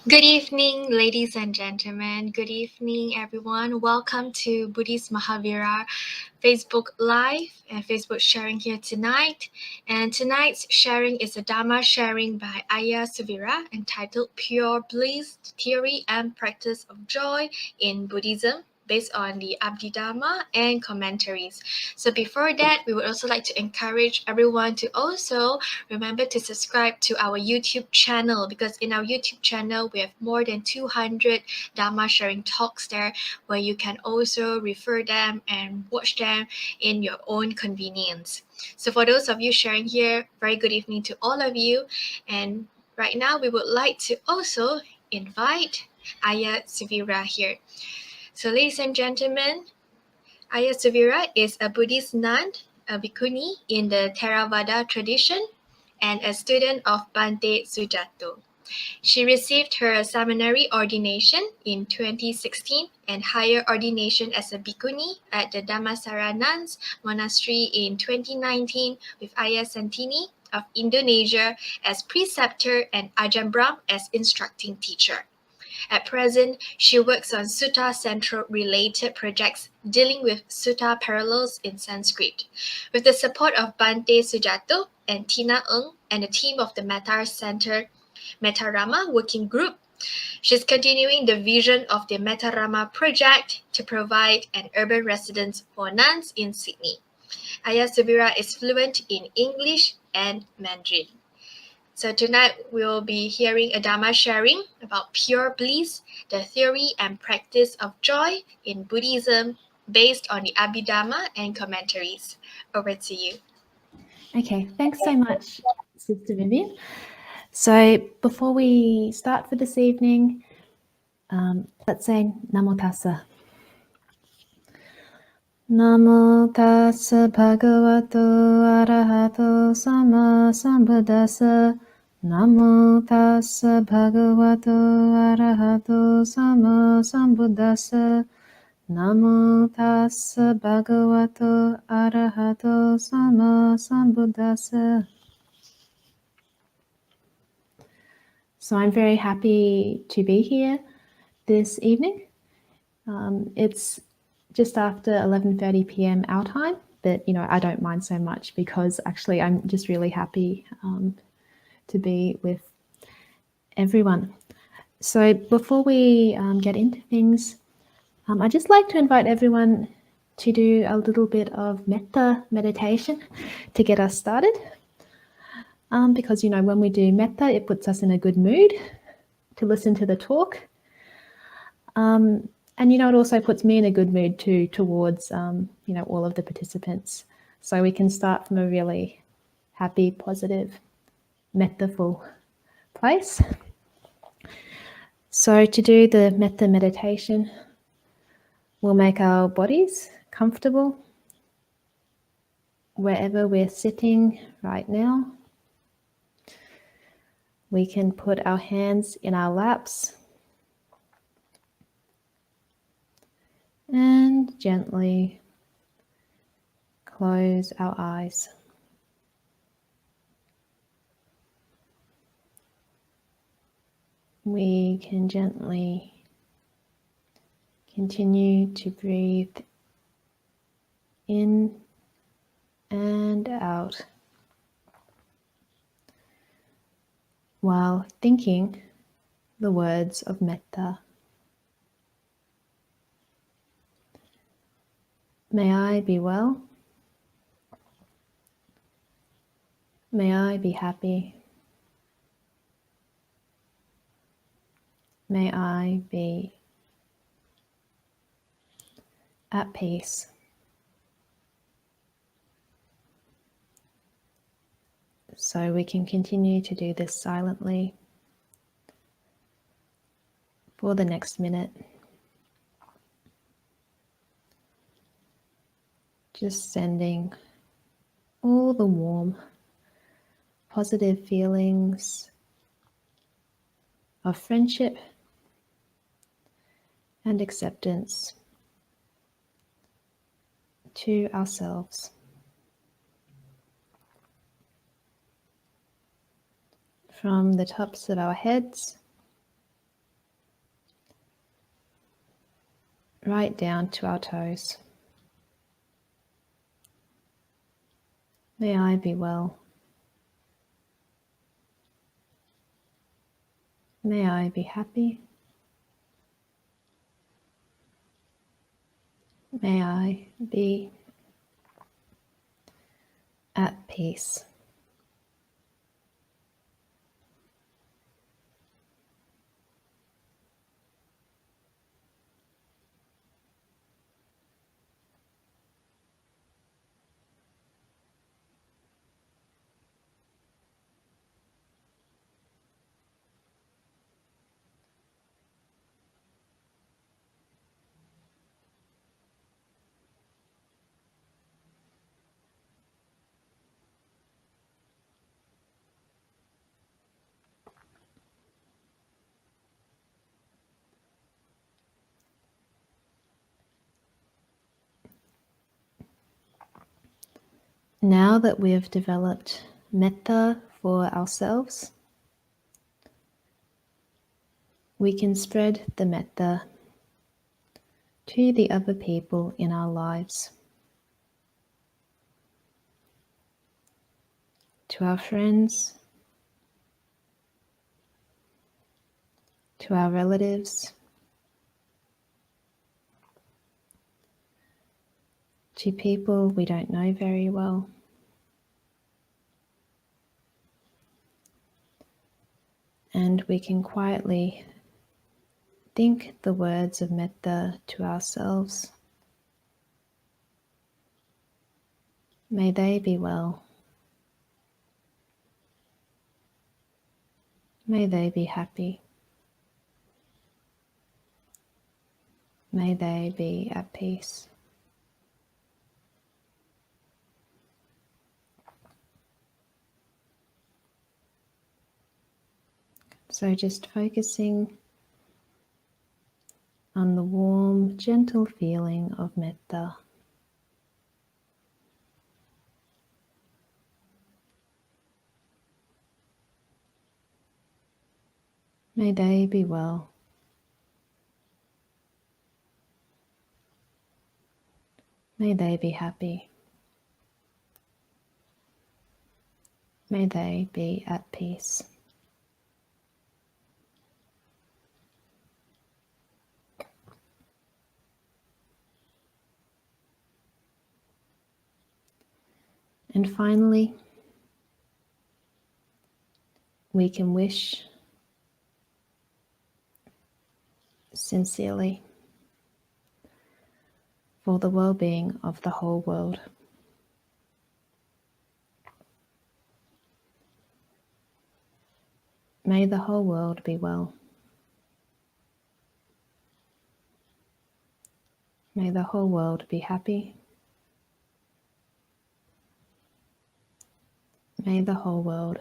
Good evening, ladies and gentlemen. Good evening, everyone. Welcome to Buddhist Mahavira Facebook Live and Facebook sharing here tonight. And tonight's sharing is a Dharma sharing by Ayya Suvira entitled Pure Bliss, Theory and Practice of Joy in Buddhism, based on the Abhidhamma and commentaries. So before that, we would also like to encourage everyone to also remember to subscribe to our YouTube channel, because in our YouTube channel we have more than 200 Dharma sharing talks there, where you can also refer them and watch them in your own convenience. So for those of you sharing here, very good evening to all of you. And right now we would like to also invite Ayya Suvira here. So ladies and gentlemen, Ayya Suvira is a Buddhist nun, a bhikkhuni in the Theravada tradition, and a student of Bante Sujato. She received her seminary ordination in 2016 and higher ordination as a bhikkhuni at the Dhammasara Nuns Monastery in 2019, with Ayya Santini of Indonesia as preceptor and Ajahn Brahm as instructing teacher. At present, she works on Sutta Central related projects dealing with Sutta parallels in Sanskrit. With the support of Bante Sujato and Tina Ng and the team of the Metta Center Mettarama Working Group, she's continuing the vision of the Mettarama project to provide an urban residence for nuns in Sydney. Ayya Suvira is fluent in English and Mandarin. So tonight we'll be hearing a Dharma sharing about pure bliss, the theory and practice of joy in Buddhism, based on the Abhidhamma and commentaries. Over to you. Okay, thanks so much, Sister Vivian. So before we start for this evening, let's say Namo Tassa. Namo Tassa Bhagavato Arahato Sama Sambuddhassa. Namo Tassa Bhagavato Arahato Sama Sambuddhassa. Namo Tassa Bhagavato Arahato Sama Sambuddhassa. So I'm very happy to be here this evening. It's just after 11:30 p.m. our time, but I don't mind so much, because actually I'm just really happy to be with everyone. So before we get into things, I'd just like to invite everyone to do a little bit of metta meditation to get us started. Because when we do metta, it puts us in a good mood to listen to the talk. And it also puts me in a good mood too towards all of the participants. So we can start from a really happy, positive, metta-ful place. So to do the metta meditation, we'll make our bodies comfortable wherever we're sitting right now. We can put our hands in our laps and gently close our eyes. We can gently continue to breathe in and out while thinking the words of metta. May I be well. May I be happy. May I be at peace. So we can continue to do this silently for the next minute. Just sending all the warm, positive feelings of friendship and acceptance to ourselves. From the tops of our heads right down to our toes. May I be well. May I be happy. May I be at peace. Now that we have developed metta for ourselves, we can spread the metta to the other people in our lives, to our friends, to our relatives, to people we don't know very well. And we can quietly think the words of metta to ourselves. May they be well. May they be happy. May they be at peace. So just focusing on the warm, gentle feeling of metta. May they be well. May they be happy. May they be at peace. And finally, we can wish sincerely for the well-being of the whole world. May the whole world be well. May the whole world be happy. May the whole world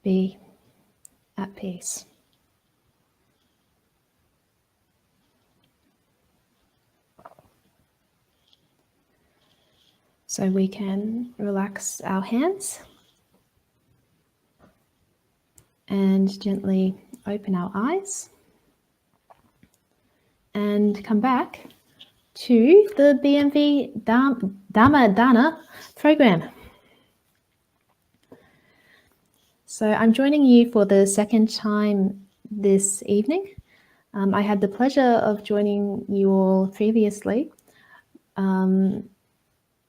be at peace. So we can relax our hands and gently open our eyes and come back to the BMV Dhamma Dana program. So I'm joining you for the second time this evening. I had the pleasure of joining you all previously.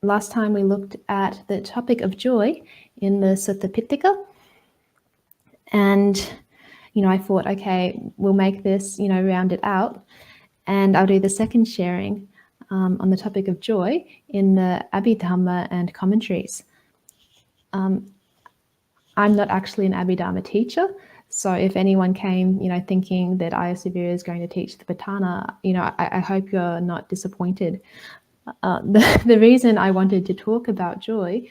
Last time we looked at the topic of joy in the Sutta Pitaka. And, I thought, okay, we'll make this, round it out. And I'll do the second sharing on the topic of joy in the Abhidhamma and commentaries. I'm not actually an Abhidhamma teacher. So if anyone came, thinking that Ayya Suvira is going to teach the Patana, I hope you're not disappointed. The reason I wanted to talk about joy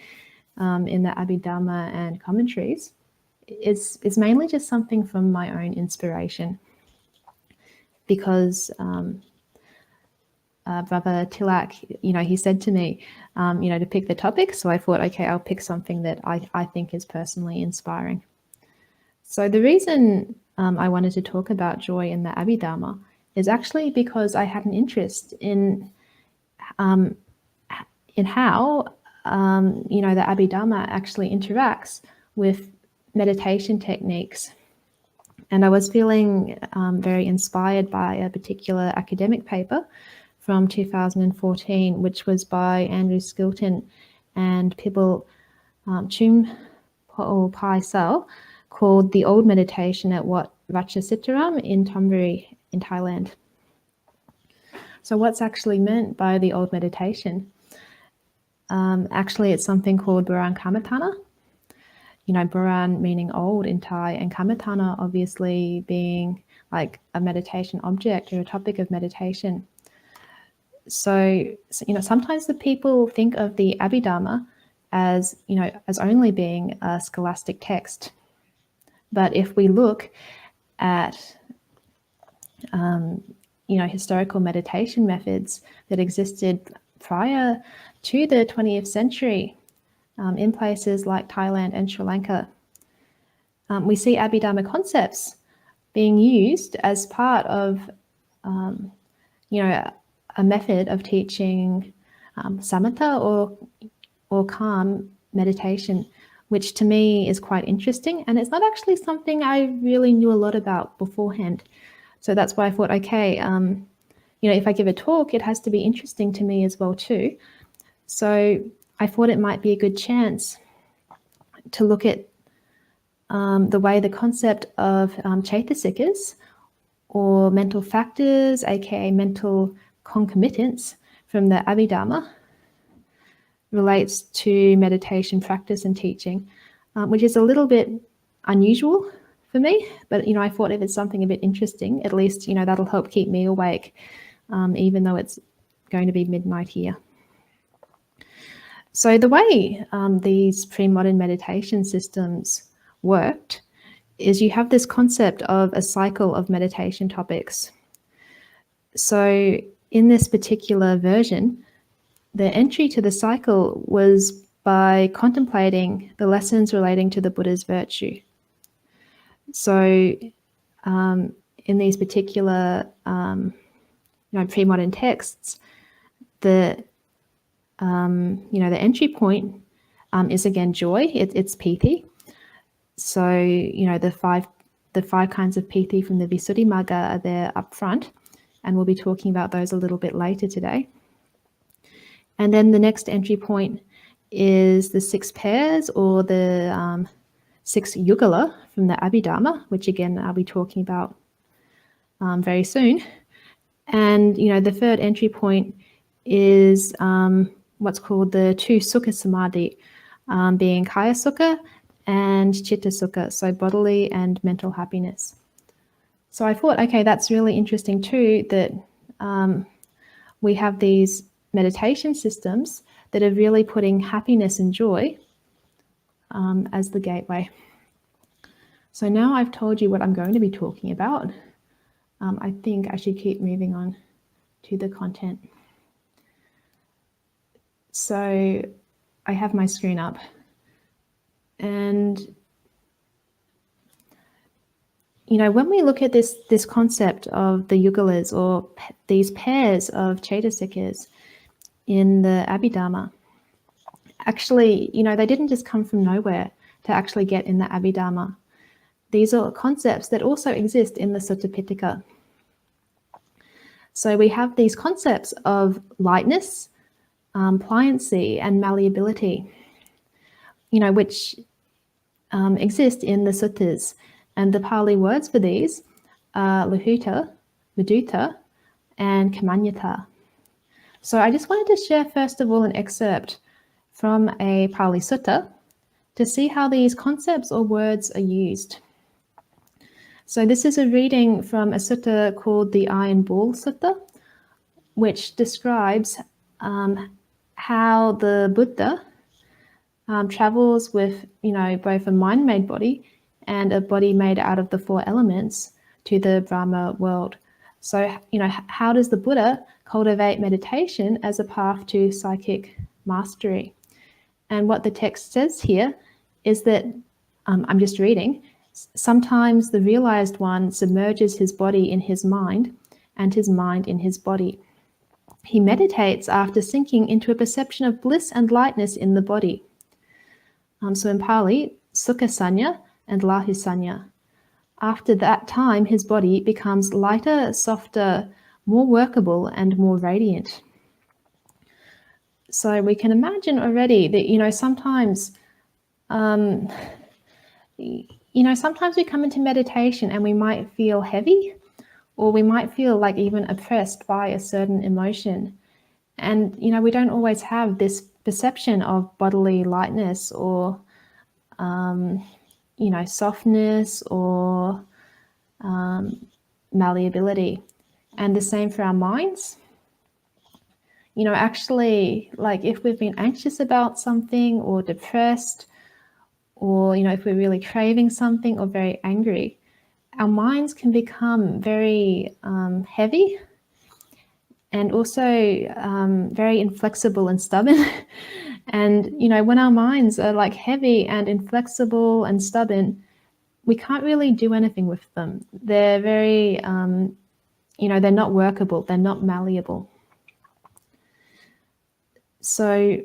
in the Abhidhamma and commentaries is mainly just something from my own inspiration, because Brother Tilak, he said to me, to pick the topic. So I thought, okay, I'll pick something that I think is personally inspiring. So the reason I wanted to talk about joy in the Abhidhamma is actually because I had an interest in how the Abhidhamma actually interacts with meditation techniques. And I was feeling very inspired by a particular academic paper from 2014, which was by Andrew Skilton and Pibble Chum Pai Sal, called The Old Meditation at Wat Ratchasitaram in Thonburi in Thailand. So what's actually meant by the old meditation? Actually, it's something called Buran Kamatana. Buran meaning old in Thai, and Kamatana obviously being like a meditation object or a topic of meditation. So sometimes the people think of the Abhidhamma as only being a scholastic text. But if we look at historical meditation methods that existed prior to the 20th century in places like Thailand and Sri Lanka, we see Abhidhamma concepts being used as part of a method of teaching samatha or calm meditation, which to me is quite interesting. And it's not actually something I really knew a lot about beforehand. So that's why I thought, okay, if I give a talk, it has to be interesting to me as well too. So I thought it might be a good chance to look at the way the concept of chaitasikas, or mental factors, aka mental concomitants from the Abhidhamma, relates to meditation practice and teaching, which is a little bit unusual for me, but I thought if it's something a bit interesting, at least that'll help keep me awake, even though it's going to be midnight here. So the way these pre-modern meditation systems worked is you have this concept of a cycle of meditation topics. So in this particular version, the entry to the cycle was by contemplating the lessons relating to the Buddha's virtue. So in these particular pre-modern texts, the entry point is again joy. It's piti. So the five kinds of piti from the Visuddhimagga are there up front, and we'll be talking about those a little bit later today. And then the next entry point is the 6 pairs, or the 6 yugala from the Abhidhamma, which again I'll be talking about very soon. And the third entry point is what's called the 2 sukha samadhi, being kaya sukha and chitta sukha, so bodily and mental happiness. So I thought, okay, that's really interesting too, that we have these meditation systems that are really putting happiness and joy as the gateway. So now I've told you what I'm going to be talking about. I think I should keep moving on to the content. So I have my screen up, and when we look at this concept of the yugalas, or these pairs of chaitasikas in the Abhidhamma, actually, they didn't just come from nowhere to actually get in the Abhidhamma. These are concepts that also exist in the Sutta Pitaka. So we have these concepts of lightness, pliancy, and malleability, which exist in the suttas. And the Pali words for these are lahuta, madutta, and kamanyata. So I just wanted to share, first of all, an excerpt from a Pali sutta to see how these concepts or words are used. So this is a reading from a sutta called the Iron Bull Sutta, which describes how the Buddha travels with, both a mind-made body and a body made out of the 4 elements to the Brahma world. So, how does the Buddha cultivate meditation as a path to psychic mastery? And what the text says here is that, I'm just reading, Sometimes the realized one submerges his body in his mind and his mind in his body. He meditates after sinking into a perception of bliss and lightness in the body. So in Pali, Sukha Sanya and Lahu Sanya. After that time, his body becomes lighter, softer, more workable, and more radiant. So we can imagine already that, sometimes, sometimes we come into meditation and we might feel heavy, or we might feel like even oppressed by a certain emotion. And, we don't always have this perception of bodily lightness or, softness or malleability. And the same for our minds. Actually, like if we've been anxious about something or depressed, or, if we're really craving something or very angry, our minds can become very heavy and also very inflexible and stubborn. And, when our minds are like heavy and inflexible and stubborn, we can't really do anything with them. They're very, they're not workable, they're not malleable. So,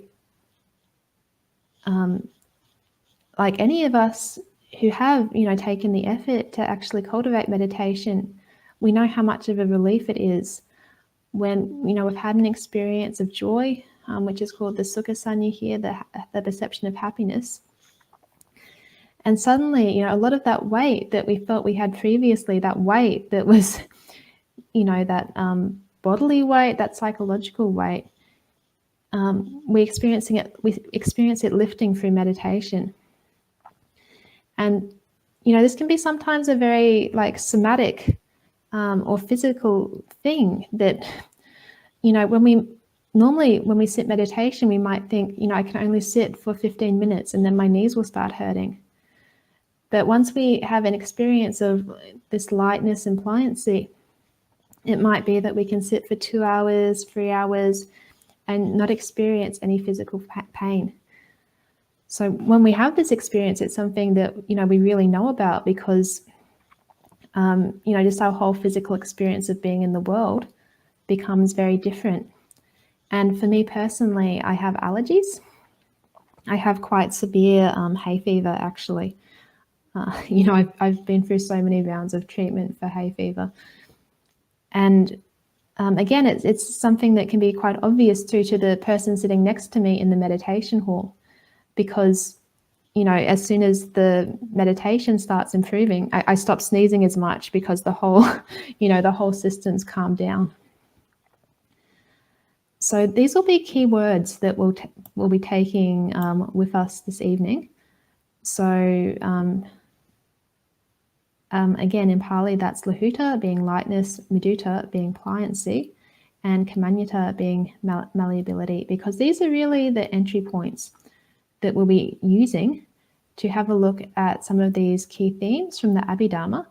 like any of us who have, taken the effort to actually cultivate meditation, we know how much of a relief it is when, we've had an experience of joy, which is called the Sukha Sanya here, the perception of happiness. And suddenly, a lot of that weight that we felt we had previously, that weight that was, that bodily weight, that psychological weight, we experience it lifting through meditation. And, this can be sometimes a very like somatic or physical thing that, when we sit meditation, we might think, I can only sit for 15 minutes and then my knees will start hurting. But once we have an experience of this lightness and pliancy, it might be that we can sit for 2 hours, 3 hours, and not experience any physical pain. So when we have this experience, it's something that, we really know about because, just our whole physical experience of being in the world becomes very different. And for me personally, I have allergies. I have quite severe hay fever, actually. I've been through so many rounds of treatment for hay fever. And again, it's something that can be quite obvious to the person sitting next to me in the meditation hall, because, as soon as the meditation starts improving, I stop sneezing as much because the whole, the whole system's calmed down. So these will be key words that we'll be taking with us this evening. So again, in Pali, that's Lahuta being lightness, Mudita being pliancy, and Kamanyata being malleability, because these are really the entry points that we'll be using to have a look at some of these key themes from the Abhidhamma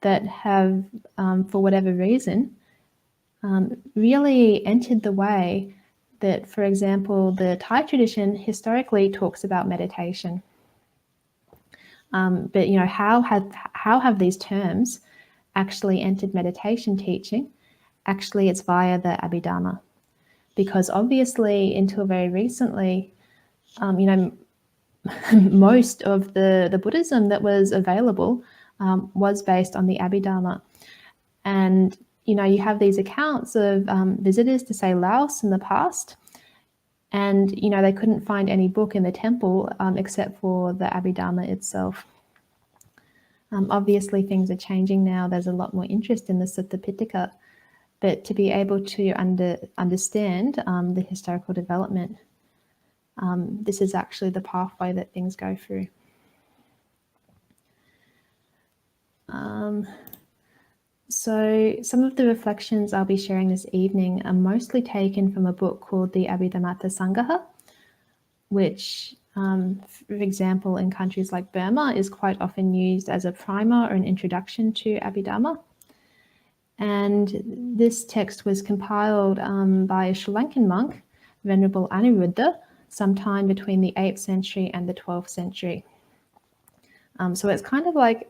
that have, for whatever reason, really entered the way that, for example, the Thai tradition historically talks about meditation. But how have these terms actually entered meditation teaching? Actually, it's via the Abhidhamma, because obviously until very recently, most of the Buddhism that was available was based on the Abhidhamma. And you have these accounts of visitors to, say, Laos in the past, and they couldn't find any book in the temple except for the Abhidhamma itself. Obviously, things are changing now. There's a lot more interest in the Sutta Pitaka, but to be able to understand the historical development, this is actually the pathway that things go through. So some of the reflections I'll be sharing this evening are mostly taken from a book called the Abhidhamata Sangaha, which, for example, in countries like Burma, is quite often used as a primer or an introduction to Abhidhamma. And this text was compiled by a Sri Lankan monk, Venerable Anuruddha, sometime between the 8th century and the 12th century. So it's kind of like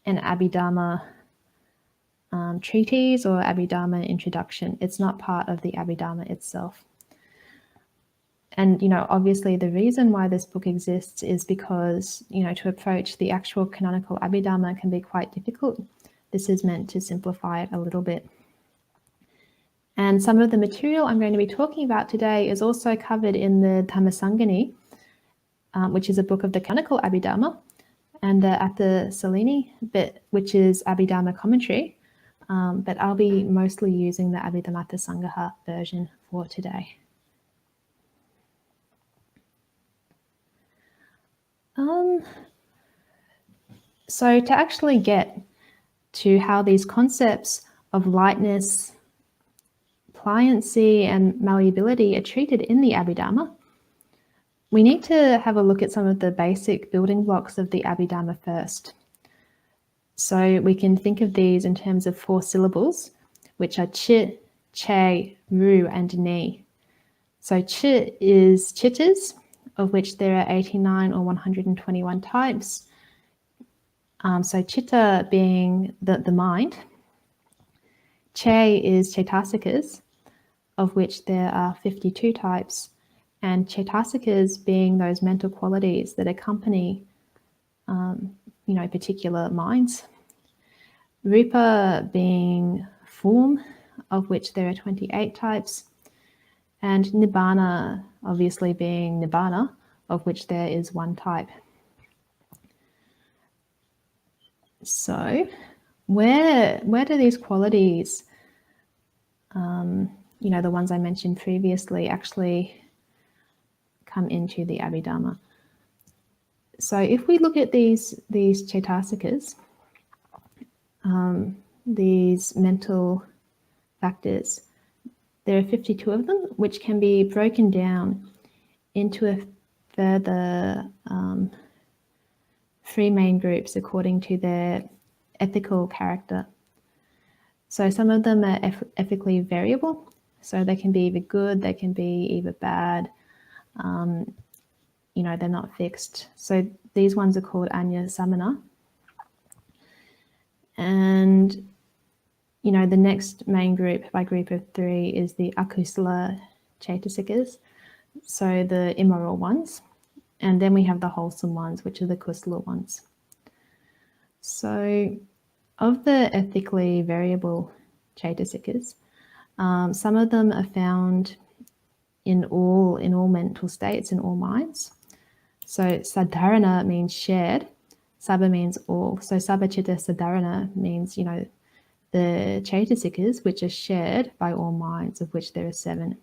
an Abhidhamma treatise or Abhidhamma introduction. It's not part of the Abhidhamma itself. And, obviously the reason why this book exists is because, to approach the actual canonical Abhidhamma can be quite difficult. This is meant to simplify it a little bit. And some of the material I'm going to be talking about today is also covered in the Dhammasangani, which is a book of the canonical Abhidhamma, and the Atta Salini bit, which is Abhidhamma commentary. But I'll be mostly using the Abhidhammatta Sangaha version for today. So to actually get to how these concepts of lightness, pliancy, and malleability are treated in the Abhidhamma, we need to have a look at some of the basic building blocks of the Abhidhamma first. So we can think of these in terms of 4 syllables, which are chi, che, ru, and ni. So chi is chittas, of which there are 89 or 121 types. So chitta being the mind. Che is cetasikas, of which there are 52 types, and cetasikas being those mental qualities that accompany particular minds. Rupa being form, of which there are 28 types, and nibbana obviously being nibbana, of which there is 1 type. So where do these qualities, the ones I mentioned previously, actually come into the Abhidhamma? So if we look at these cetasikas, these mental factors, there are 52 of them, which can be broken down into a further 3 main groups according to their ethical character. So some of them are ethically variable, so they can be either good, they can be either bad, they're not fixed. So these ones are called Ayya Samana. And the next main group, by group of 3, is the akusala cetasikas, so the immoral ones. And then we have the wholesome ones, which are the kusala ones. So of the ethically variable cetasikas, some of them are found in all mental states, in all minds. So sadharana means shared, sabba means all. So sabba chitta sadharana means, the cetasikas which are shared by all minds, of which there are 7.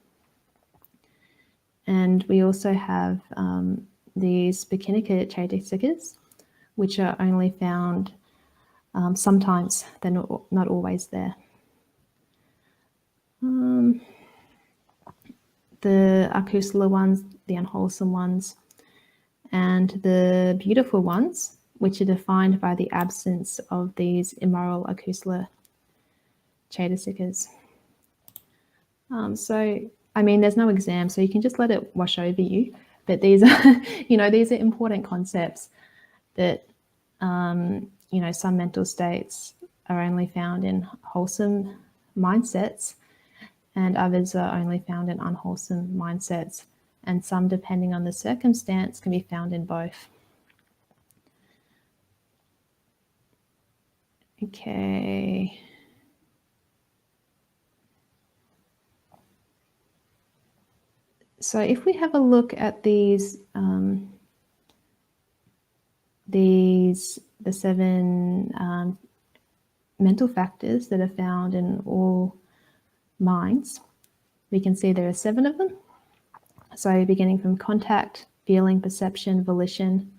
And we also have these Bhikkhunika cetasikas, which are only found sometimes, they're not always there. The akusala ones, the unwholesome ones, and the beautiful ones, which are defined by the absence of these immoral akusala cetasikas. There's no exam, so you can just let it wash over you. But these are, these are important concepts that, some mental states are only found in wholesome mindsets, and others are only found in unwholesome mindsets. And some, depending on the circumstance, can be found in both. Okay. So if we have a look at the 7 mental factors that are found in all minds, we can see there are 7 of them. So beginning from contact, feeling, perception, volition,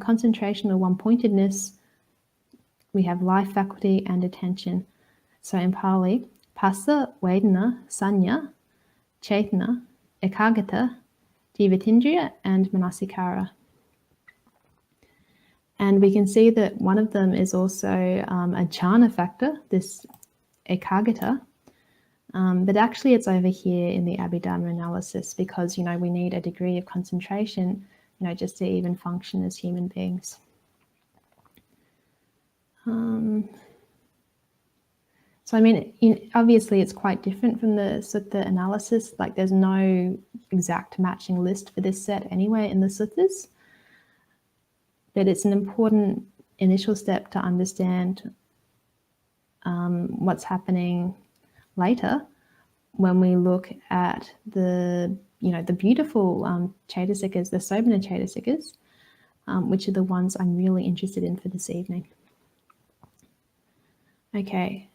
concentration or one-pointedness, we have life faculty and attention. So in Pali, Phassa, Vedana, Sanya, Chetana, Ekagata, Jivatindriya, and Manasikara. And we can see that one of them is also a jhana factor, this ekagata, but actually it's over here in the Abhidhamma analysis because, we need a degree of concentration just to even function as human beings. So, I mean, obviously it's quite different from the sutta analysis. Like there's no exact matching list for this set anyway in the suttas. But it's an important initial step to understand what's happening later when we look at the beautiful Chaitasikas, the Sobhana Chaitasikas, which are the ones I'm really interested in for this evening. Okay,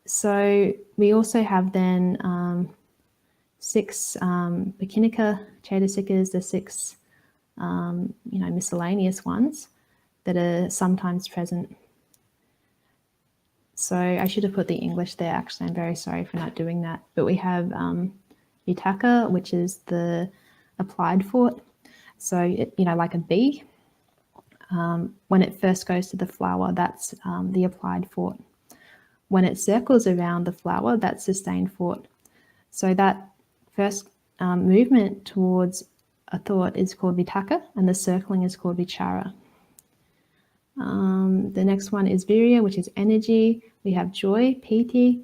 so we also have then 6 Pakinika Chaitasikas, the 6 miscellaneous ones that are sometimes present. So I should have put the English there, actually. I'm very sorry for not doing that. But we have Vitaka, which is the applied thought. So, like a bee, when it first goes to the flower, that's the applied thought. When it circles around the flower, that's sustained thought. So that first movement towards a thought is called vitaka, and the circling is called vichara. The next one is virya, which is energy. We have joy, piti,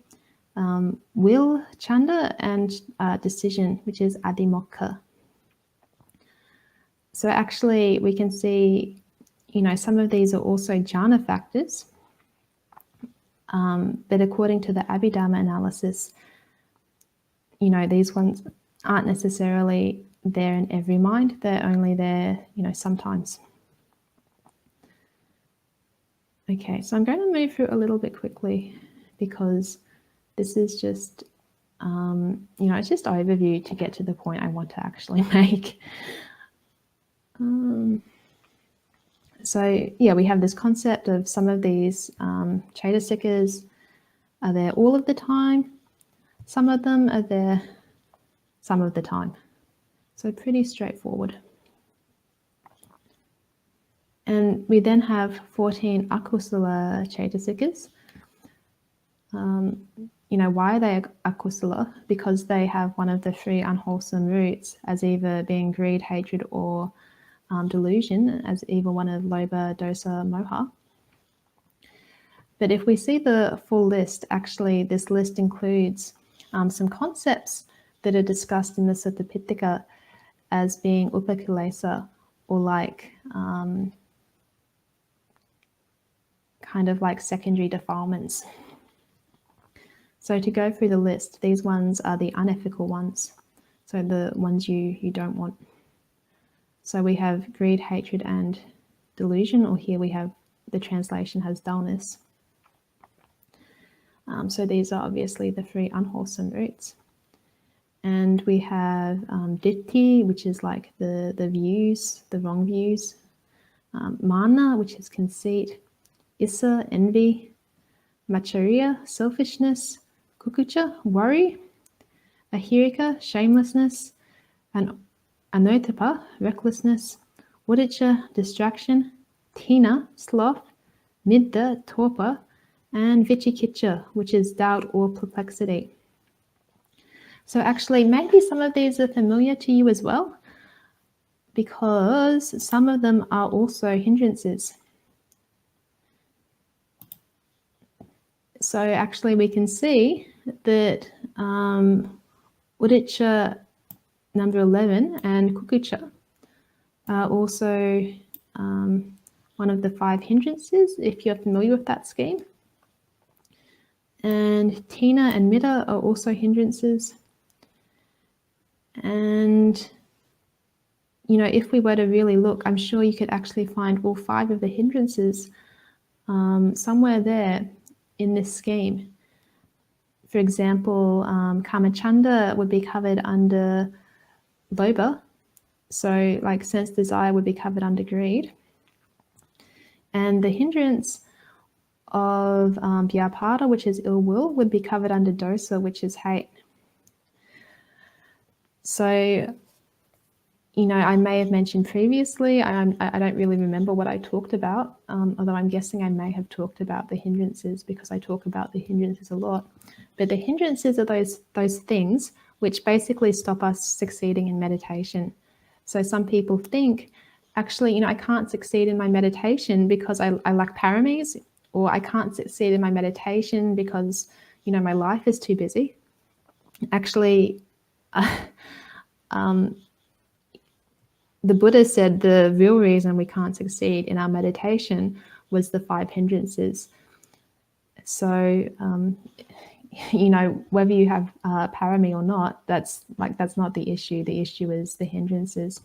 will, chanda, and decision, which is adhimokha. So actually we can see, some of these are also jhana factors. But according to the Abhidhamma analysis, these ones aren't necessarily there in every mind. They're only there, sometimes. Okay, so I'm going to move through a little bit quickly because this is just, it's just overview to get to the point I want to actually make. So yeah, we have this concept of some of these Chaitasikas are there all of the time. Some of them are there some of the time. So pretty straightforward. And we then have 14 akusala Chaitasikas. Why are they akusala? Because they have one of the 3 unwholesome roots as either being greed, hatred, or delusion, as either one of lobha, dosa, moha. But if we see the full list, actually this list includes some concepts that are discussed in the Sutta Pitaka as being upakilesa, or like kind of like secondary defilements. So to go through the list, these ones are the unethical ones, so the ones you don't want. So we have greed, hatred, and delusion, or here we have, the translation has dullness. So these are obviously the 3 unwholesome roots. And we have ditti, which is like the views, the wrong views. Mana, which is conceit. Issa, envy. Machariya, selfishness. Kukucha, worry. Ahirika, shamelessness. And anotapa, recklessness. Udicca, distraction. Tina, sloth. Middha, torpor. And vicikiccha, which is doubt or perplexity. So actually, maybe some of these are familiar to you as well, because some of them are also hindrances. So actually, we can see that udicca number 11 and kukucha are also one of the 5 hindrances, if you're familiar with that scheme. And tina and middha are also hindrances. And, if we were to really look, I'm sure you could actually find all 5 of the hindrances somewhere there in this scheme. For example, kamachanda would be covered under lobha. So like sense desire would be covered under greed. And the hindrance of vyapada, which is ill will, would be covered under dosa, which is hate. So, I may have mentioned previously, I don't really remember what I talked about, although I'm guessing I may have talked about the hindrances because I talk about the hindrances a lot. But the hindrances are those things which basically stop us succeeding in meditation. So some people think, actually, I can't succeed in my meditation because I lack paramis, or I can't succeed in my meditation because, my life is too busy. Actually, the Buddha said the real reason we can't succeed in our meditation was the 5 hindrances. So, whether you have parami or not, that's not the issue. The issue is the hindrances.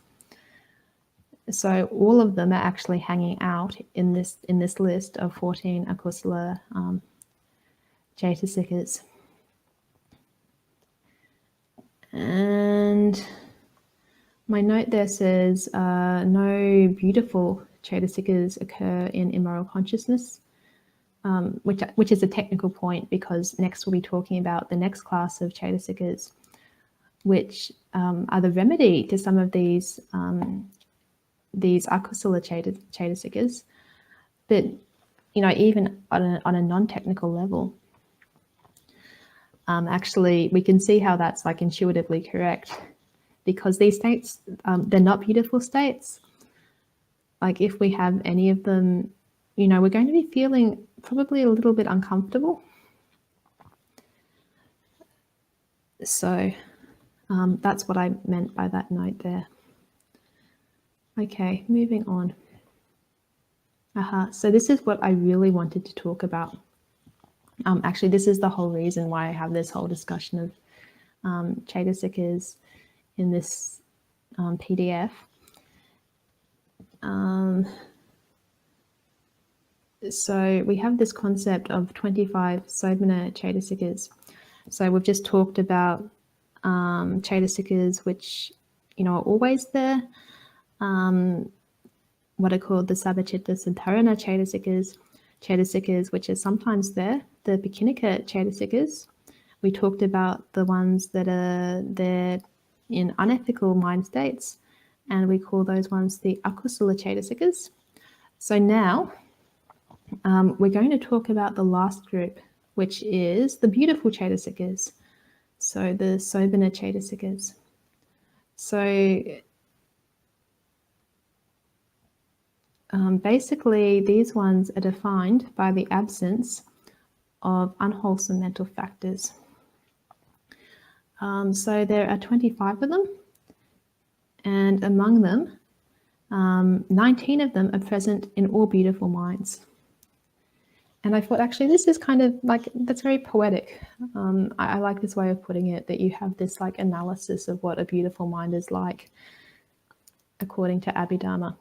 So all of them are actually hanging out in this list of 14 akusala Chaitasikas. And my note there says no beautiful Chaitasikas occur in immoral consciousness, which is a technical point, because next we'll be talking about the next class of Chaitasikas, which are the remedy to some of these akusala Chaitasikas. But even on a non-technical level, actually we can see how that's intuitively correct, because these states, they're not beautiful states. If we have any of them, we're going to be feeling probably a little bit uncomfortable. So that's what I meant by that note there. Okay, moving on. So this is what I really wanted to talk about. Actually, this is the whole reason why I have this whole discussion of Chaitasikas in this PDF. So we have this concept of 25 Sobhana Chaitasikas. So we've just talked about Chaitasikas which, are always there. What are called the Sabbachitta Santarana Chaitasikas which are sometimes there. The Pakinika Chaitasikas. We talked about the ones that are there in unethical mind states, and we call those ones the Akusala Chaitasikas. So now we're going to talk about the last group, which is the beautiful Chaitasikas. So the Sobhana Chaitasikas. So basically, these ones are defined by the absence of unwholesome mental factors. So there are 25 of them, and among them, 19 of them are present in all beautiful minds. And I thought, actually, this is kind of that's very poetic. I like this way of putting it, that you have this analysis of what a beautiful mind is like according to Abhidhamma.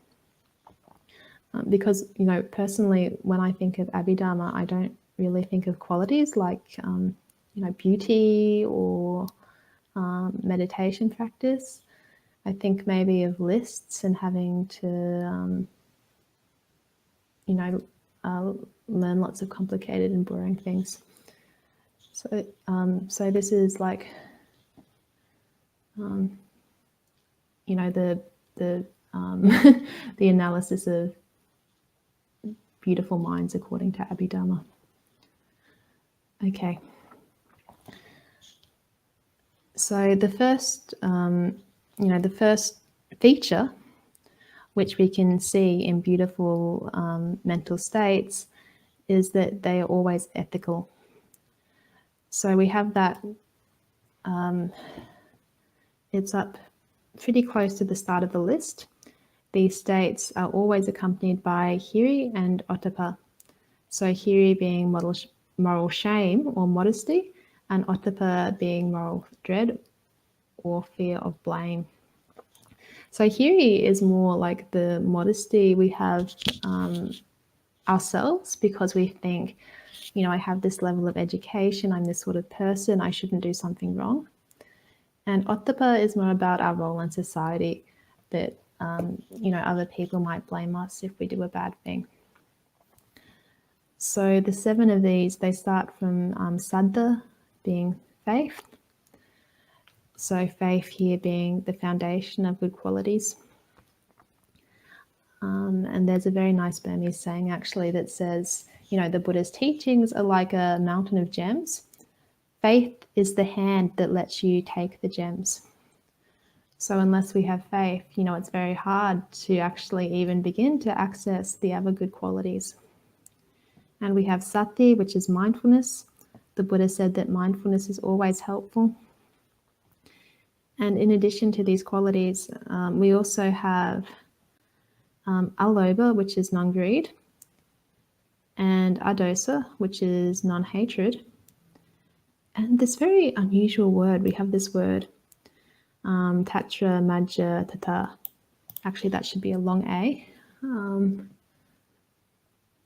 Because, personally, when I think of Abhidhamma, I don't really think of qualities like, beauty or meditation practice. I think maybe of lists and having to, learn lots of complicated and boring things. So, so this is the the analysis of beautiful minds according to Abhidhamma. Okay. So the first, the first feature which we can see in beautiful mental states is that they are always ethical. So we have that, it's up pretty close to the start of the list. These states are always accompanied by hiri and ottappa. So hiri being moral shame or modesty, and ottappa being moral dread or fear of blame. So hiri is more like the modesty we have ourselves, because we think, I have this level of education, I'm this sort of person, I shouldn't do something wrong. And ottappa is more about our role in society, that other people might blame us if we do a bad thing. So the 7 of these, they start from saddha, being faith. So faith here being the foundation of good qualities. And there's a very nice Burmese saying actually that says, the Buddha's teachings are like a mountain of gems. Faith is the hand that lets you take the gems. So unless we have faith, it's very hard to actually even begin to access the other good qualities. And we have sati, which is mindfulness. The Buddha said that mindfulness is always helpful. And in addition to these qualities, we also have alobha, which is non-greed, and adosa, which is non-hatred. And this very unusual word, we have this word, tatra majja tata. Actually, that should be a long A.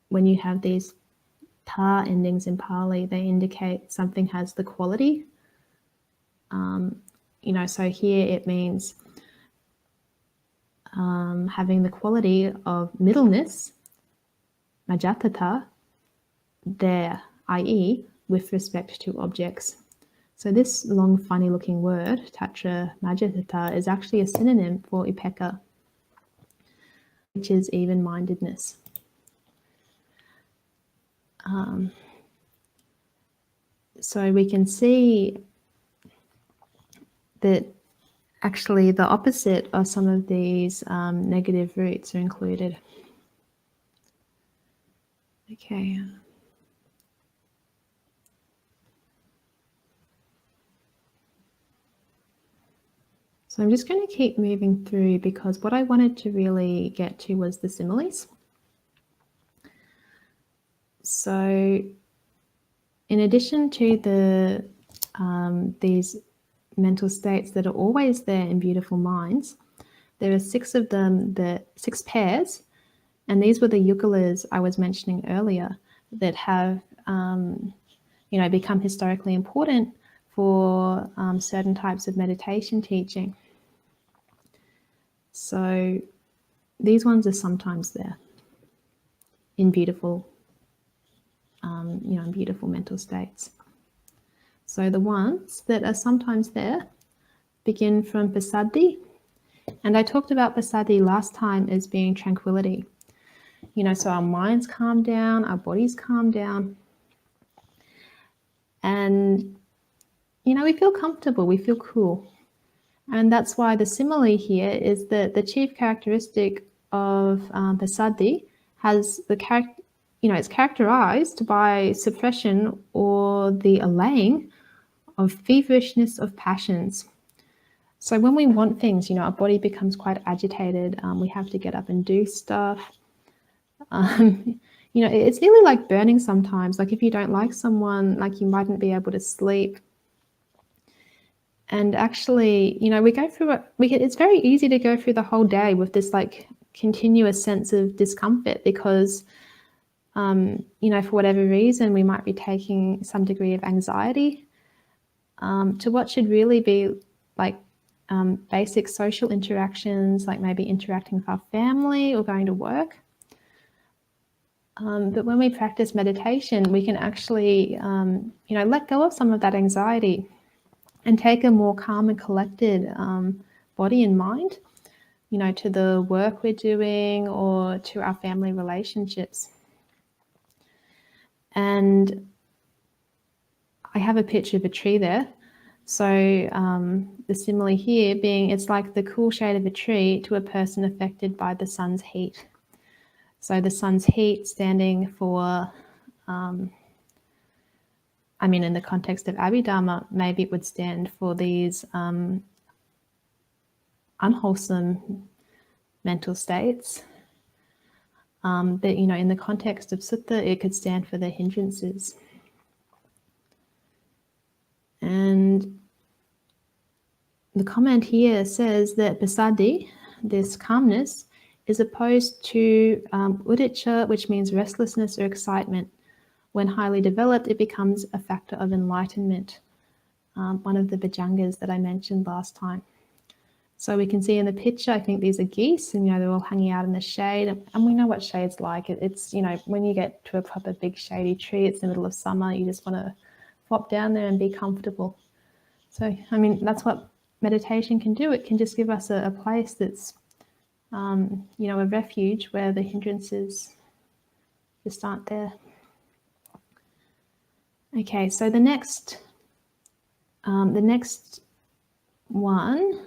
When you have these ta endings in Pali, they indicate something has the quality. So here it means having the quality of middleness, majjatata, there, i.e., with respect to objects. So this long, funny-looking word, tatra majjatata, is actually a synonym for upekkha, which is even-mindedness. So we can see that actually the opposite of some of these negative roots are included. Okay. So I'm just going to keep moving through because what I wanted to really get to was the similes. So in addition to these mental states that are always there in beautiful minds, there are 6 of them, 6 pairs, and these were the yugalas I was mentioning earlier that have become historically important for certain types of meditation teaching. So these ones are sometimes there in beautiful, in beautiful mental states. So the ones that are sometimes there begin from passaddhi, and I talked about passaddhi last time as being tranquility. So our minds calm down, our bodies calm down, and we feel comfortable, we feel cool. And that's why the simile here is that the chief characteristic of passaddhi has it's characterized by suppression or the allaying of feverishness of passions. So when we want things, our body becomes quite agitated. We have to get up and do stuff. It's nearly like burning sometimes. Like if you don't like someone, like you mightn't be able to sleep. And actually, we go through it's very easy to go through the whole day with this like continuous sense of discomfort because, for whatever reason, we might be taking some degree of anxiety to what should really be like basic social interactions, like maybe interacting with our family or going to work. But when we practice meditation, we can actually, let go of some of that anxiety and take a more calm and collected body and mind, to the work we're doing or to our family relationships. And I have a picture of a tree there. So the simile here being, it's like the cool shade of a tree to a person affected by the sun's heat. So the sun's heat standing for, in the context of Abhidhamma, maybe it would stand for these unwholesome mental states. But, in the context of sutta, it could stand for the hindrances. And the comment here says that passaddhi, this calmness, is opposed to udicca, which means restlessness or excitement. When highly developed, it becomes a factor of enlightenment, one of the bhujangas that I mentioned last time. So we can see in the picture, I think these are geese, and they're all hanging out in the shade. And we know what shade's like. It's when you get to a proper big shady tree, it's the middle of summer, you just want to flop down there and be comfortable. So that's what meditation can do. It can just give us a place that's a refuge where the hindrances just aren't there. Okay, so the next one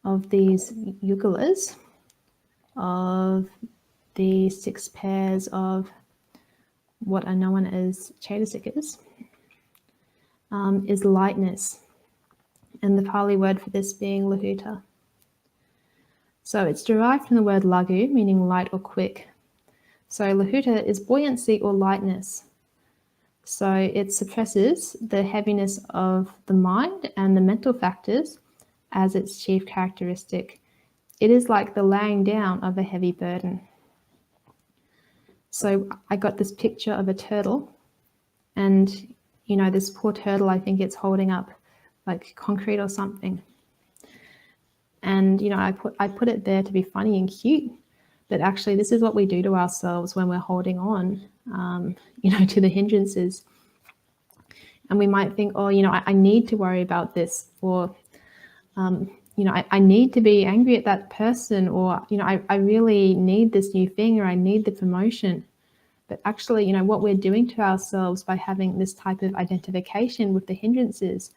of these yugalas, of the 6 pairs of what are known as chaitasikas, is lightness, and the Pali word for this being lahuta. So it's derived from the word lagu, meaning light or quick. So lahuta is buoyancy or lightness. So it suppresses the heaviness of the mind and the mental factors as its chief characteristic. It is like the laying down of a heavy burden. So I got this picture of a turtle, and this poor turtle, I think it's holding up like concrete or something. And I put it there to be funny and cute, but actually this is what we do to ourselves when we're holding on, to the hindrances. And we might think, oh, I need to worry about this, or I need to be angry at that person, or I really need this new thing, or I need the promotion. But actually, what we're doing to ourselves by having this type of identification with the hindrances,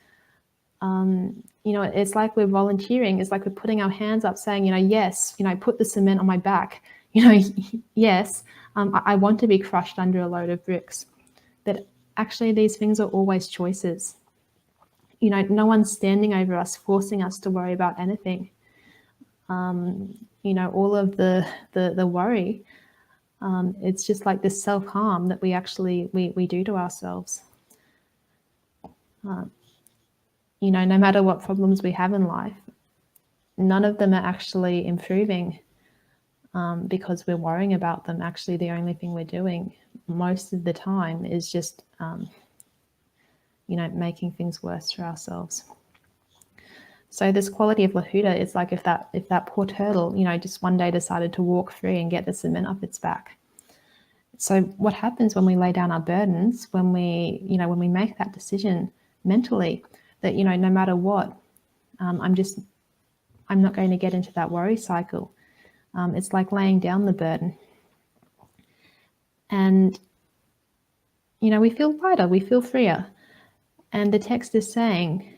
it's like we're volunteering. It's like we're putting our hands up saying, yes, put the cement on my back. Yes, I want to be crushed under a load of bricks. But actually, these things are always choices. No one's standing over us, forcing us to worry about anything. All of the worry, it's just like this self-harm that we actually we do to ourselves. No matter what problems we have in life, none of them are actually improving because we're worrying about them. Actually, the only thing we're doing most of the time is just making things worse for ourselves. So this quality of lahuta is like if that poor turtle, just one day decided to walk free and get the cement up its back. So what happens when we lay down our burdens, when we make that decision mentally that, no matter what, I'm not going to get into that worry cycle. It's like laying down the burden. And, we feel lighter, we feel freer. And the text is saying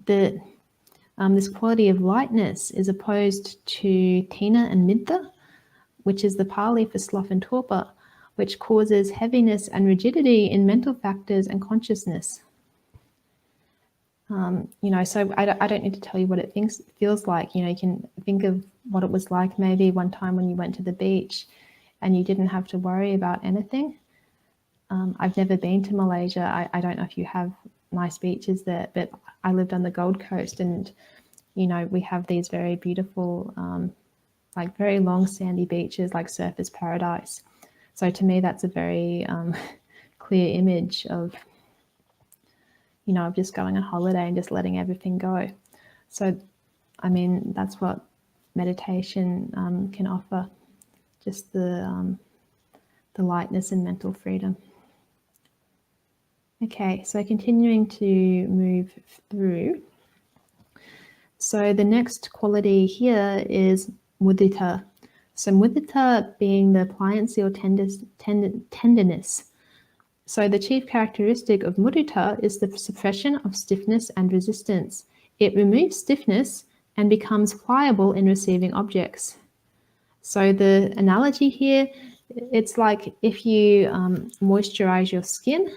that this quality of lightness is opposed to tina and midda, which is the Pali for sloth and torpor, which causes heaviness and rigidity in mental factors and consciousness. So I don't need to tell you what it feels like. You can think of what it was like maybe one time when you went to the beach and you didn't have to worry about anything. I've never been to Malaysia. I don't know if you have nice beaches there, but I lived on the Gold Coast, and we have these very beautiful, like very long sandy beaches, like surfer's paradise. So to me, that's a very clear image of of just going on holiday and just letting everything go. So, I mean, that's what meditation can offer, just the lightness and mental freedom. Okay, so continuing to move through. So the next quality here is mudita. So mudita being the pliancy or tenderness. So the chief characteristic of mudita is the suppression of stiffness and resistance. It removes stiffness and becomes pliable in receiving objects. So the analogy here, it's like if you moisturize your skin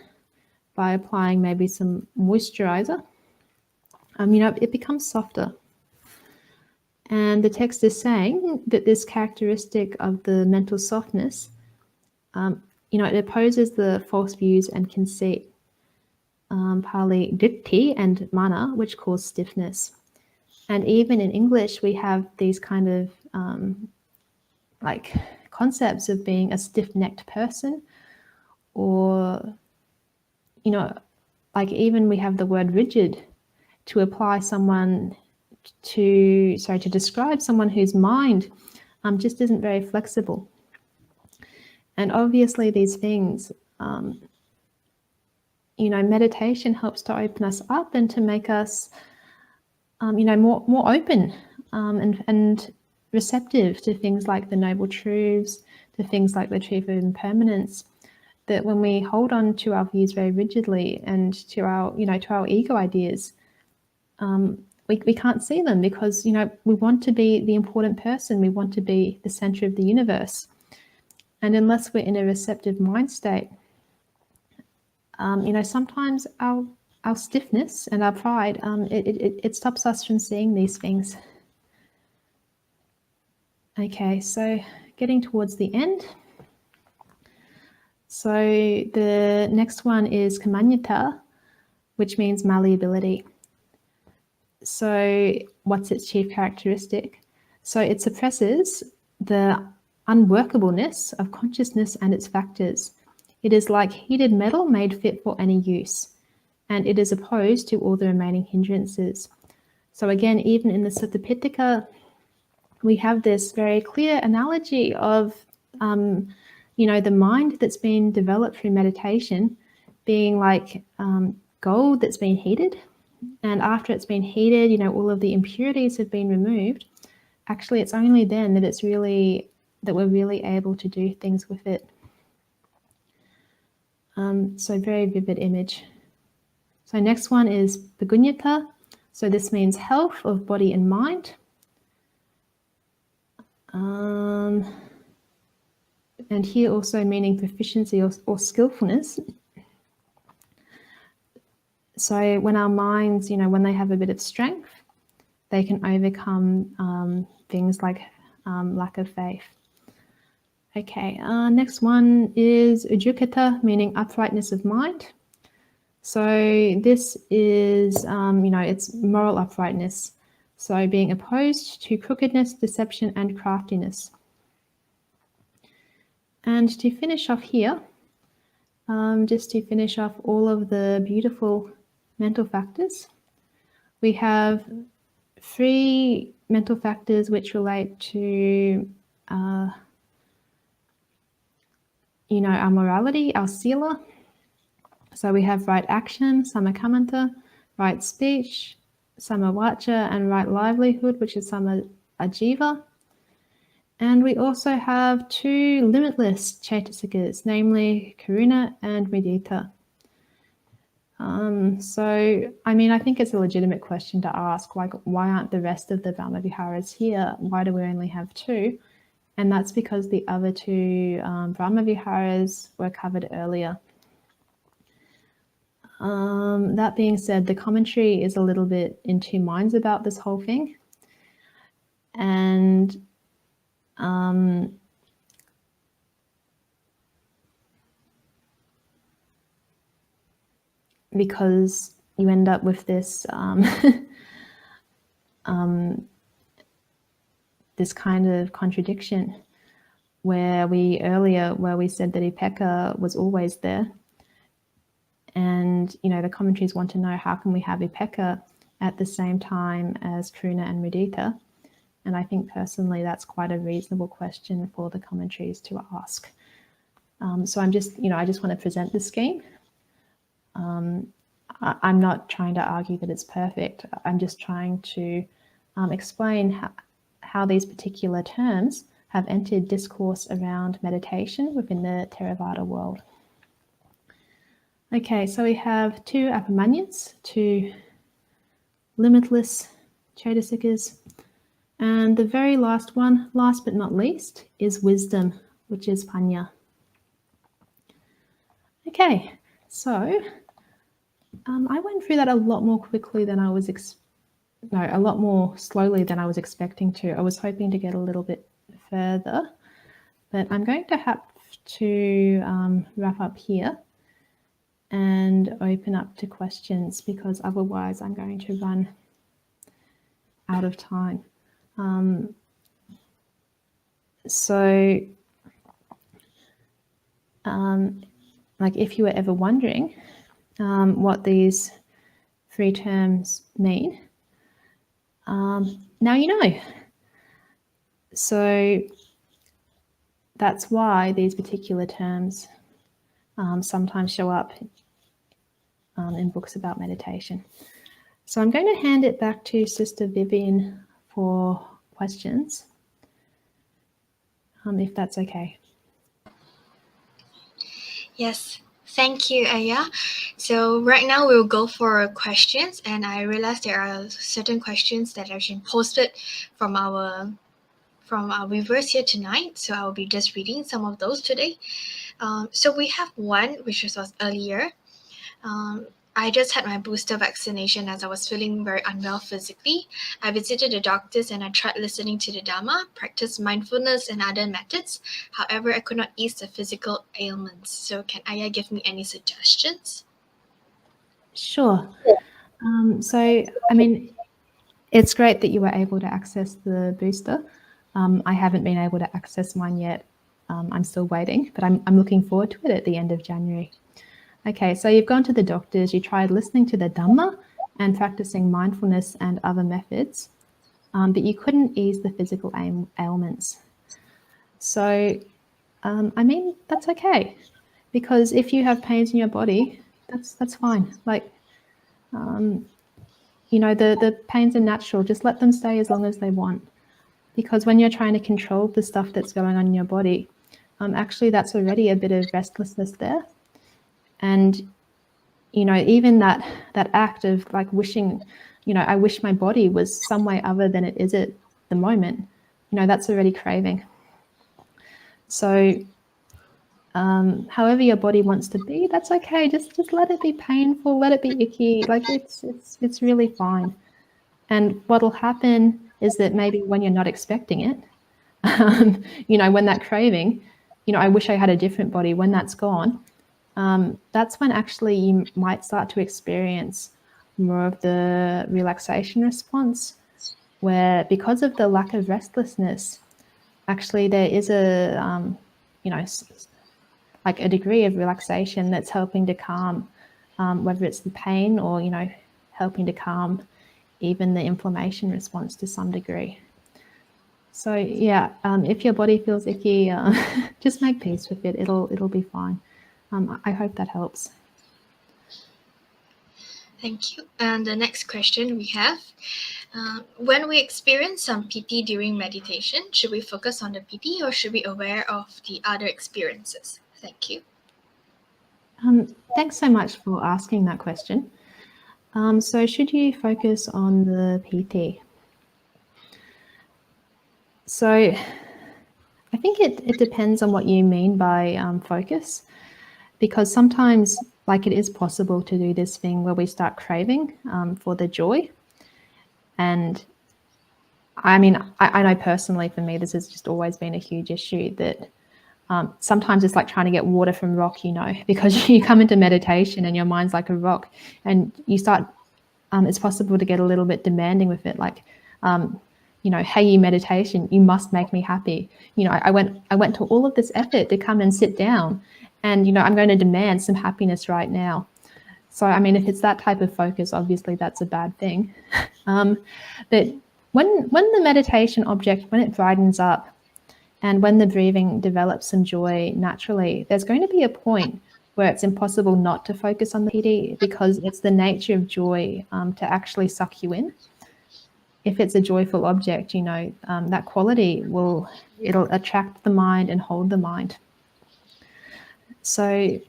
by applying maybe some moisturizer, it becomes softer. And the text is saying that this characteristic of the mental softness, it opposes the false views and conceit, Pali ditti and mana, which cause stiffness. And even in English, we have these kind of like concepts of being a stiff-necked person, or, like even we have the word rigid to apply someone to describe someone whose mind just isn't very flexible. And obviously these things, meditation helps to open us up and to make us, more open and receptive to things like the noble truths, to things like the truth of impermanence. That when we hold on to our views very rigidly and to our, to our ego ideas, we can't see them because, we want to be the important person. We want to be the center of the universe. And unless we're in a receptive mind state, sometimes our stiffness and our pride, it stops us from seeing these things. Okay, so getting towards the end. So the next one is kamanyata, which means malleability. So what's its chief characteristic? So it suppresses the unworkableness of consciousness and its factors. It is like heated metal made fit for any use, and it is opposed to all the remaining hindrances. So again, even in the Sutta Pitaka, we have this very clear analogy of, the mind that's been developed through meditation being like gold that's been heated. And after it's been heated, all of the impurities have been removed. Actually, it's only then that we're really able to do things with it. So very vivid image. So next one is Begunyata. So this means health of body and mind. And here also meaning proficiency or skillfulness. So when our minds, when they have a bit of strength, they can overcome things like lack of faith. Okay, next one is Ujukata, meaning uprightness of mind. So this is, it's moral uprightness. So being opposed to crookedness, deception, and craftiness. And to finish off here, just to finish off all of the beautiful mental factors, we have 3 mental factors which relate to, our morality, our sila. So we have right action, samakamanta, right speech, samavacha, and right livelihood, which is samajiva. And we also have 2 limitless chaitasikas, namely karuna and mudita. So, I think it's a legitimate question to ask, like, why aren't the rest of the Brahmaviharas here? Why do we only have 2? And that's because the other 2 Brahmaviharas were covered earlier. That being said, the commentary is a little bit in 2 minds about this whole thing. And because you end up with this this kind of contradiction where we said that Ipeka was always there. And, the commentaries want to know, how can we have Ipeka at the same time as Karuna and Mudita? And I think personally that's quite a reasonable question for the commentaries to ask. So I'm just, I just want to present the scheme. I'm not trying to argue that it's perfect. I'm just trying to explain how these particular terms have entered discourse around meditation within the Theravada world. Okay, so we have 2 apamanyas, 2 limitless chaitasikas, and the very last one, last but not least, is wisdom, which is panya. Okay, so I went through that a lot more quickly than I was a lot more slowly than I was expecting to. I was hoping to get a little bit further, but I'm going to have to wrap up here and open up to questions, because otherwise I'm going to run out of time. Like, if you were ever wondering what these 3 terms mean, now you know. So that's why these particular terms sometimes show up in books about meditation. So I'm going to hand it back to Sister Vivian for questions, if that's okay. Yes, Thank you, Ayya. So right now we'll go for questions, and I realized there are certain questions that have been posted from our viewers here tonight. So I'll be just reading some of those today. So we have one which was earlier. Um, I just had my booster vaccination as I was feeling very unwell physically. I visited the doctors and I tried listening to the Dhamma, practiced mindfulness and other methods. However, I could not ease the physical ailments. So, can Ayya give me any suggestions? Sure. So, I mean, it's great that you were able to access the booster. I haven't been able to access mine yet. I'm still waiting, but I'm looking forward to it at the end of January. Okay, so you've gone to the doctors, you tried listening to the Dhamma and practicing mindfulness and other methods, but you couldn't ease the physical ailments. So, I mean, that's okay, because if you have pains in your body, that's fine. Like, you know, the pains are natural. Just let them stay as long as they want. Because when you're trying to control the stuff that's going on in your body, actually that's already a bit of restlessness there. And, you know, even that act of like wishing, you know, I wish my body was some way other than it is at the moment, you know, that's already craving. So however your body wants to be, that's okay. Just let it be painful, let it be icky. Like it's really fine. And what'll happen is that maybe when you're not expecting it, you know, when that craving, you know, I wish I had a different body, when that's gone, that's when actually you might start to experience more of the relaxation response, where because of the lack of restlessness, actually there is a, you know, like a degree of relaxation that's helping to calm, whether it's the pain or, you know, helping to calm even the inflammation response to some degree. So yeah, if your body feels icky, just make peace with it. It'll be fine. I hope that helps. Thank you. And the next question we have, when we experience some piti during meditation, should we focus on the piti or should we be aware of the other experiences? Thank you. Thanks so much for asking that question. So should you focus on the PT? So I think it depends on what you mean by focus, because sometimes like it is possible to do this thing where we start craving for the joy. And I mean, I know personally for me, this has just always been a huge issue, that sometimes it's like trying to get water from rock, you know, because you come into meditation and your mind's like a rock, and you start, it's possible to get a little bit demanding with it. Like, you know, hey, you meditation, you must make me happy. You know, I went to all of this effort to come and sit down, and, you know, I'm going to demand some happiness right now. So, I mean, if it's that type of focus, obviously that's a bad thing. But when the meditation object, when it brightens up, and when the breathing develops some joy naturally, there's going to be a point where it's impossible not to focus on the piti, because it's the nature of joy to actually suck you in. If it's a joyful object, you know, that quality it'll attract the mind and hold the mind. So,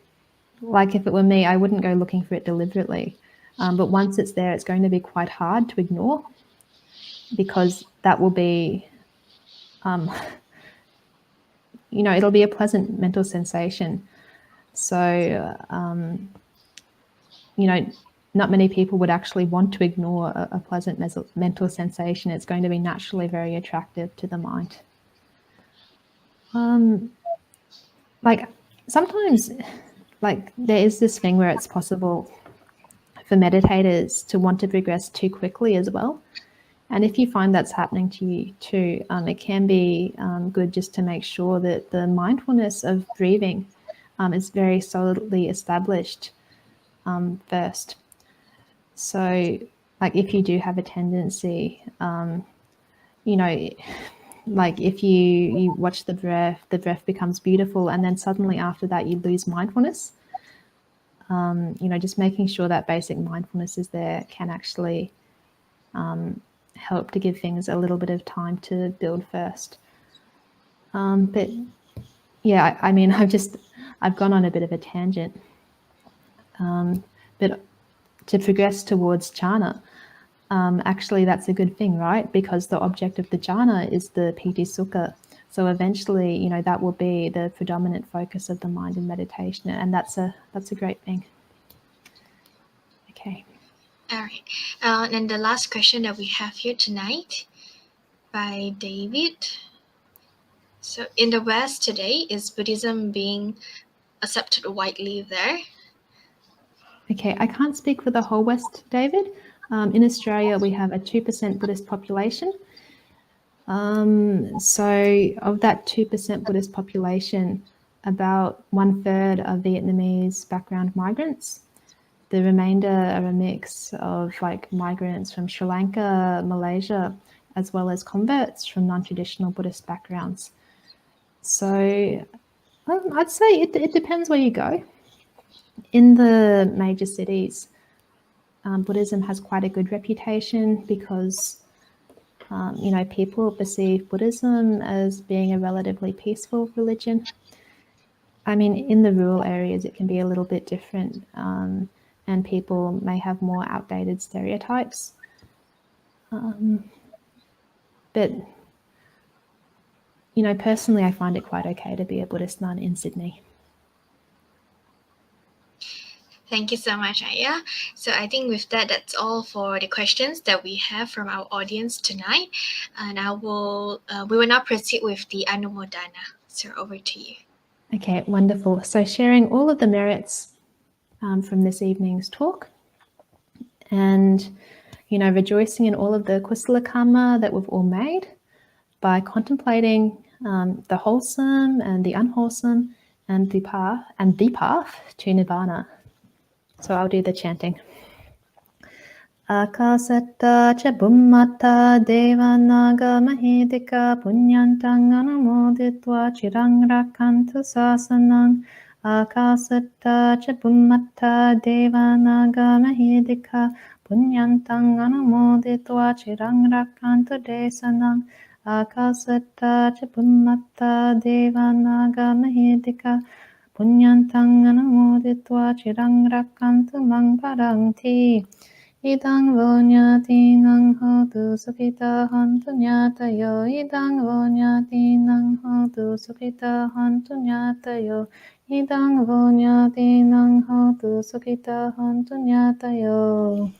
like if it were me, I wouldn't go looking for it deliberately. But once it's there, it's going to be quite hard to ignore, because that will be, you know, it'll be a pleasant mental sensation. So, you know, not many people would actually want to ignore a pleasant mental sensation. It's going to be naturally very attractive to the mind. Like sometimes, like there is this thing where it's possible for meditators to want to progress too quickly as well. And if you find that's happening to you too, it can be good just to make sure that the mindfulness of breathing is very solidly established first. So, like if you do have a tendency, you know, like if you watch the breath becomes beautiful, and then suddenly after that you lose mindfulness. You know, just making sure that basic mindfulness is there can actually help to give things a little bit of time to build first. But yeah, I mean, I've gone on a bit of a tangent. But to progress towards jhana, actually that's a good thing, right? Because the object of the jhana is the piti sukha. So eventually, you know, that will be the predominant focus of the mind in meditation, and that's a great thing. Okay. All right. And the last question that we have here tonight by David. So in the West today, is Buddhism being accepted widely there? Okay, I can't speak for the whole West, David. In Australia, we have a 2% Buddhist population. So of that 2% Buddhist population, about 1/3 are Vietnamese background migrants. The remainder are a mix of like migrants from Sri Lanka, Malaysia, as well as converts from non-traditional Buddhist backgrounds. So I'd say it depends where you go. In the major cities, Buddhism has quite a good reputation because you know, people perceive Buddhism as being a relatively peaceful religion. I mean, in the rural areas, it can be a little bit different, and people may have more outdated stereotypes. But, you know, personally, I find it quite okay to be a Buddhist nun in Sydney. Thank you so much, Ayya. So I think with that, that's all for the questions that we have from our audience tonight. And we will now proceed with the Anumodana. So over to you. Okay, wonderful. So sharing all of the merits from this evening's talk, and, you know, rejoicing in all of the kusala karma that we've all made by contemplating the wholesome and the unwholesome and the path to nirvana. So I'll do the chanting. Akasatta cha bummata devanaga mahidika punyantang anumoditva chirang rakantu sasanang. Akasatta cha bummata devanaga mahidika punyantang anumoditva chirang rakantu desanang. Akasatta cha bummata devanaga mahidika punyantang anumoditva chirang rakantu mang paranti. Idang vonyatinang hotu sukhita hantu nyatayo. Idang vonyatinang hotu sukhita hantu nyatayo. Idang vonyatinang hotu sukhita hantu nyatayo.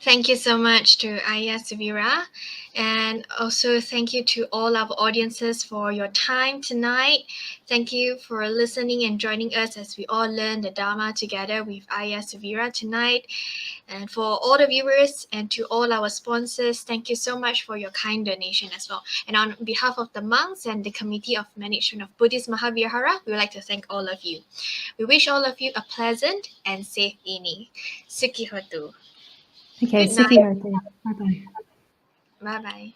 Thank you so much to Ayya, Suvira, and also thank you to all our audiences for your time tonight. Thank you for listening and joining us as we all learn the Dharma together with Ayya, Suvira tonight. And for all the viewers and to all our sponsors, thank you so much for your kind donation as well. And on behalf of the monks and the Committee of Management of Buddhist Mahavihara, we would like to thank all of you. We wish all of you a pleasant and safe evening. Sukhi Hotu. Okay, Good night. Sukhi Hotu. Bye-bye. Bye-bye.